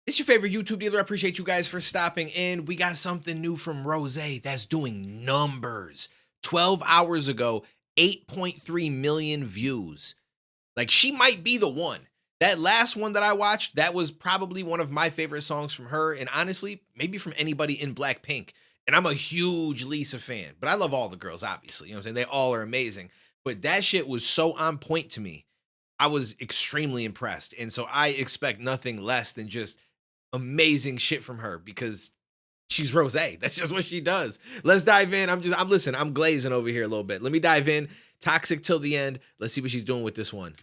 It's your favorite YouTube dealer. I appreciate you guys for stopping in. We got something new from Rose that's doing numbers. 12 hours ago, 8.3 million views. Like, she might be the one. That last one that I watched, that was probably one of my favorite songs from her. And honestly, maybe from anybody in Blackpink. And I'm a huge Lisa fan, but I love all the girls, obviously. You know what I'm saying? They all are amazing. But that shit was so on point to me. I was extremely impressed. And so I expect nothing less than just amazing shit from her because she's Rose. That's just what she does. Let's dive in. I'm glazing over here a little bit. Let me dive in. Toxic till the end. Let's see what she's doing with this one.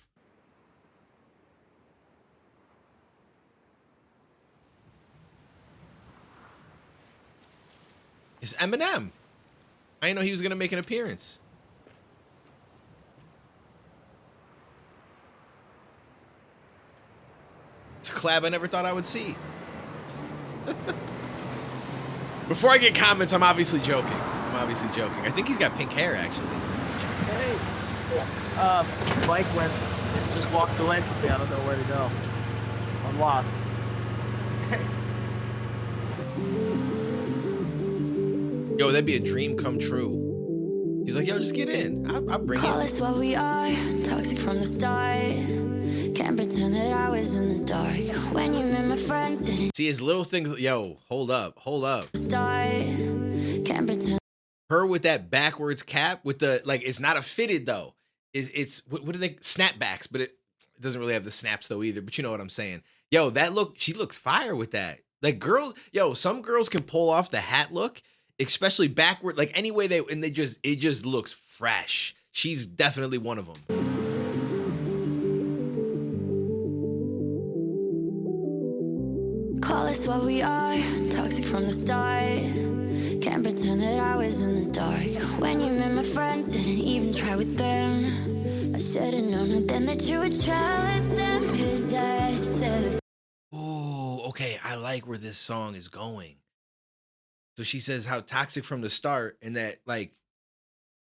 It's Eminem. I didn't know he was gonna make an appearance. It's a collab I never thought I would see. Before I get comments, I'm obviously joking. I think he's got pink hair, actually. Hey. Mike just walked away from me. I don't know where to go. I'm lost. Yo, that'd be a dream come true. He's like, yo, just get in. I'll bring Call it. us what we are, toxic from the start. Can't pretend that I was in the dark when you met my friends. Didn't See his little things. Yo, hold up. start. Can't pretend. Her with that backwards cap with the, like, it's not a fitted though. It's what do they, snapbacks, but it doesn't really have the snaps though either. But you know what I'm saying. Yo, that look, she looks fire with that. Like, girls, yo, some girls can pull off the hat look, especially backward, like any way it just looks fresh. She's definitely one of them. Call us what we are, toxic from the start. Can't pretend that I was in the dark when you met my friends. Didn't even try with them. I should've known it then that you were jealous and possessive. Oh, okay. I like where this song is going. So she says how toxic from the start and that, like,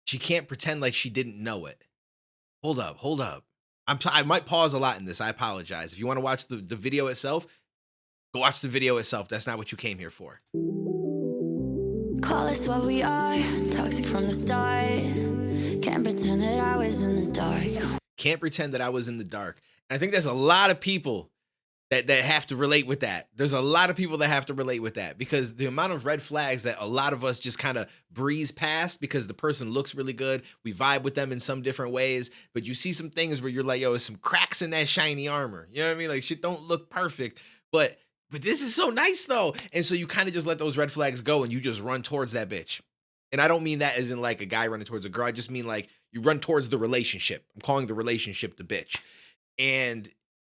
she can't pretend like she didn't know it. Hold up. I might pause a lot in this. I apologize. If you want to watch the video itself, go watch the video itself. That's not what you came here for. Call us what we are, toxic from the start. Can't pretend that I was in the dark. Can't pretend that I was in the dark. And I think there's a lot of people that have to relate with that. There's a lot of people that have to relate with that because the amount of red flags that a lot of us just kind of breeze past because the person looks really good. We vibe with them in some different ways, but you see some things where you're like, yo, there's some cracks in that shiny armor. You know what I mean? Like, shit don't look perfect, but this is so nice though. And so you kind of just let those red flags go and you just run towards that bitch. And I don't mean that as in like a guy running towards a girl. I just mean like you run towards the relationship. I'm calling the relationship the bitch. And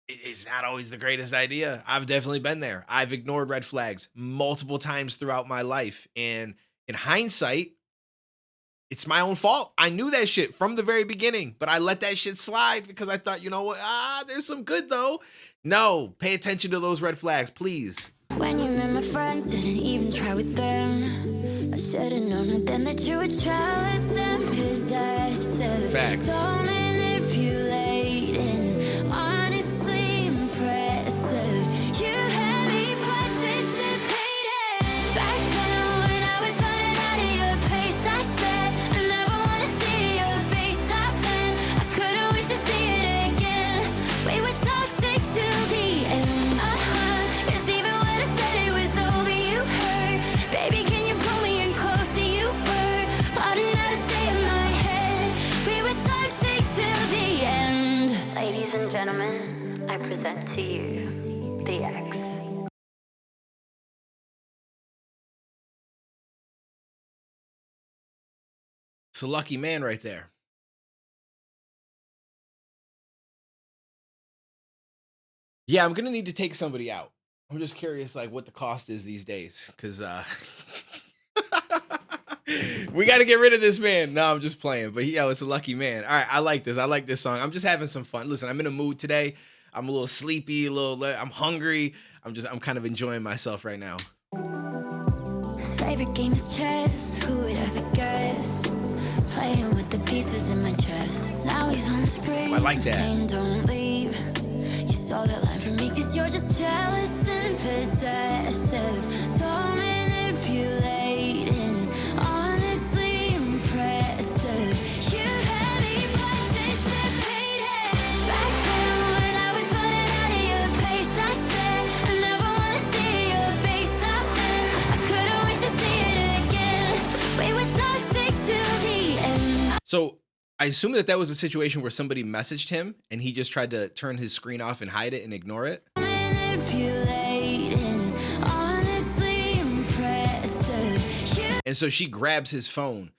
it's not always the greatest idea. I've definitely been there. I've ignored red flags multiple times throughout my life. And in hindsight, it's my own fault. I knew that shit from the very beginning, but I let that shit slide because I thought, you know what? There's some good though. No, pay attention to those red flags, please. When you met my friends, didn't even try with them. I should've known it then that you were jealous and possessive. Facts. So manipulating, honestly impressive. You had me participating. Back then when I was running out of your pace, I said I never wanna see your face happen. I couldn't wait to see it again. We were toxic till the end. Cause even when I said it was over, you heard. Baby, can you pull me in closer? You were plotting how to stay in my head. We were toxic till the end. Ladies and gentlemen, I present to you the X. It's a lucky man right there. Yeah, I'm gonna need to take somebody out. I'm just curious, like, what the cost is these days, because we got to get rid of this man. No, I'm just playing, but yo, it's a lucky man. All right, I like this. I like this song. I'm just having some fun. Listen, I'm in a mood today. I'm a little sleepy, I'm hungry. I'm kind of enjoying myself right now. His favorite game is chess. Who would ever guess? Playing with the pieces in my chest. Now he's on the screen. I like that. Saying don't leave. You saw that line from me 'cause you're just jealous and possessive. impressive, so manipulating, honestly impressive. You had me participating. Back then when I was running out of your place, I said I never wanna see your face again. I couldn't wait to see it again. We were toxic till the end. So I assume that was a situation where somebody messaged him and he just tried to turn his screen off and hide it and ignore it. Manipulating, honestly impressive. And so she grabs his phone,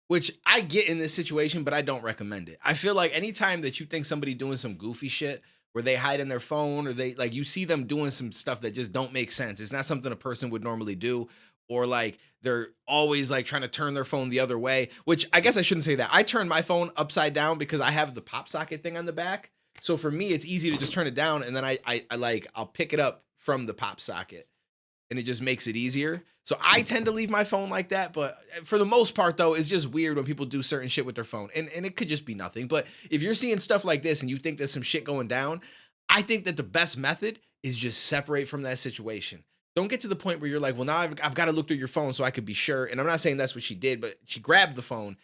which I get in this situation, but I don't recommend it. I feel like anytime that you think somebody doing some goofy shit where they hide in their phone or they like you see them doing some stuff that just don't make sense. It's not something a person would normally do. Or like they're always like trying to turn their phone the other way, which I guess I shouldn't say that. I turn my phone upside down because I have the pop socket thing on the back. So for me, it's easy to just turn it down and then I'll pick it up from the pop socket and it just makes it easier. So I tend to leave my phone like that. But for the most part, though, it's just weird when people do certain shit with their phone. And it could just be nothing. But if you're seeing stuff like this and you think there's some shit going down, I think that the best method is just separate from that situation. Don't get to the point where you're like, well, now I've got to look through your phone so I could be sure. And I'm not saying that's what she did, but she grabbed the phone.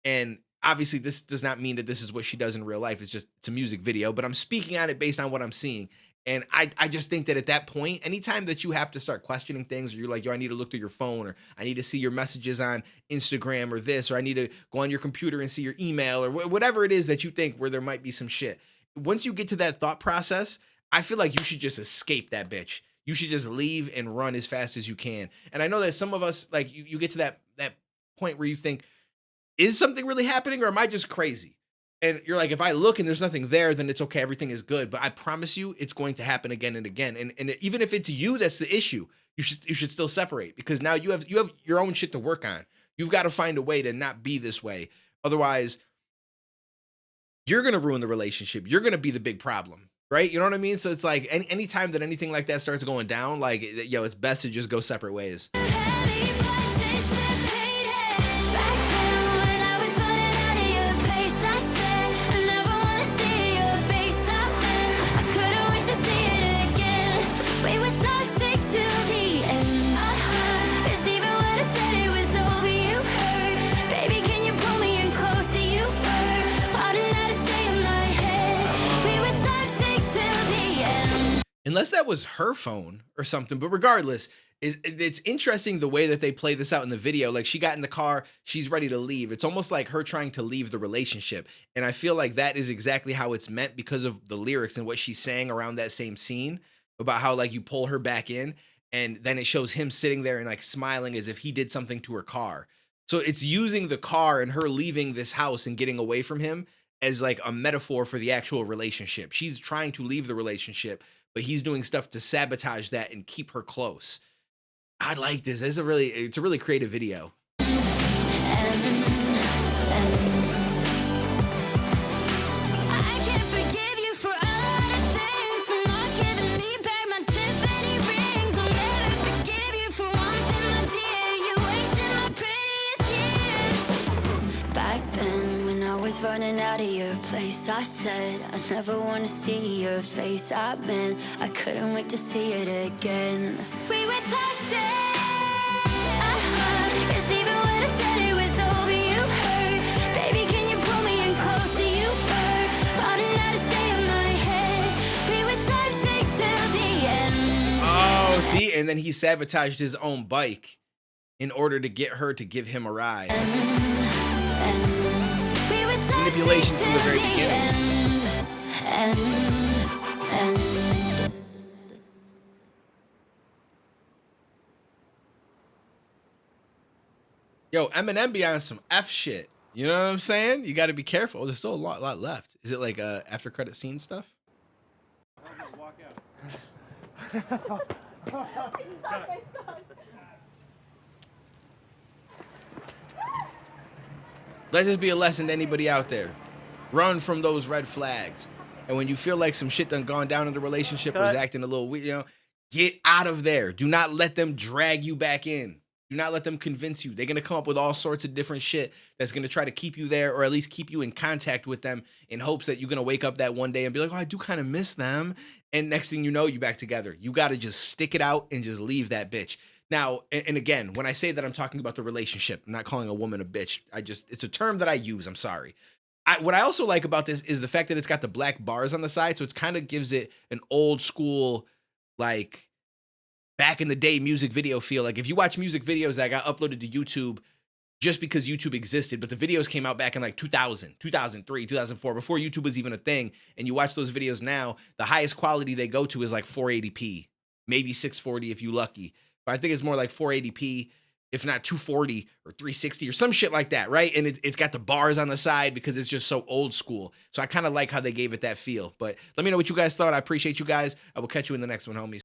And obviously this does not mean that this is what she does in real life. It's a music video, but I'm speaking on it based on what I'm seeing. And I just think that at that point, anytime that you have to start questioning things or you're like, yo, I need to look through your phone or I need to see your messages on Instagram or this, or I need to go on your computer and see your email or whatever it is that you think where there might be some shit. Once you get to that thought process, I feel like you should just escape that bitch. You should just leave and run as fast as you can. And I know that some of us, like you get to that point where you think, is something really happening or am I just crazy? And you're like, if I look and there's nothing there, then it's okay. Everything is good. But I promise you it's going to happen again and again. And even if it's you, that's the issue. You should still separate because now you have your own shit to work on. You've got to find a way to not be this way. Otherwise, you're going to ruin the relationship. You're going to be the big problem. Right? You know what I mean? So it's like any time that anything like that starts going down, like, yo, it's best to just go separate ways. Unless that was her phone or something. But regardless, it's interesting the way that they play this out in the video. Like she got in the car, she's ready to leave. It's almost like her trying to leave the relationship. And I feel like that is exactly how it's meant because of the lyrics and what she's saying around that same scene about how like you pull her back in and then it shows him sitting there and like smiling as if he did something to her car. So it's using the car and her leaving this house and getting away from him as like a metaphor for the actual relationship. She's trying to leave the relationship, but he's doing stuff to sabotage that and keep her close. I like this. It's a really creative video. I can't forgive you for all the things, for not giving me back my Tiffany rings. I'll never forgive you for one thing, my dear. You wasted my prettiest years. Back then, when I was running out of your place, I said I never want to see your face. I couldn't wait to see it again. We were toxic. Cause even when I said it was over, you hurt. Baby, can you pull me in closer? You hurt. Plotting how to stay in my head. We were toxic till the end. Oh, see? And then he sabotaged his own bike in order to get her to give him a ride. Manipulation from the very beginning. Yo, Eminem be on some F shit. You know what I'm saying? You got to be careful. There's still a lot left. Is it like after credit scene stuff? Walk out. Let this be a lesson to anybody out there. Run from those red flags. And when you feel like some shit done gone down in the relationship or is acting a little weird, get out of there. Do not let them drag you back in. Do not let them convince you. They're going to come up with all sorts of different shit that's going to try to keep you there, or at least keep you in contact with them, in hopes that you're going to wake up that one day and be like, oh, I do kind of miss them. And next thing you know, you back together. You got to just stick it out and just leave that bitch. Now, and again, when I say that I'm talking about the relationship, I'm not calling a woman a bitch. It's a term that I use. I'm sorry. What I also like about this is the fact that it's got the black bars on the side. So it's kind of gives it an old school, like, back in the day music video feel. Like if you watch music videos that got uploaded to YouTube just because YouTube existed, but the videos came out back in like 2000, 2003, 2004, before YouTube was even a thing, and you watch those videos now, the highest quality they go to is like 480p, maybe 640 if you lucky. But I think it's more like 480p, if not 240 or 360 or some shit like that, right? And it's got the bars on the side because it's just so old school. So I kind of like how they gave it that feel. But let me know what you guys thought. I appreciate you guys. I will catch you in the next one, homies.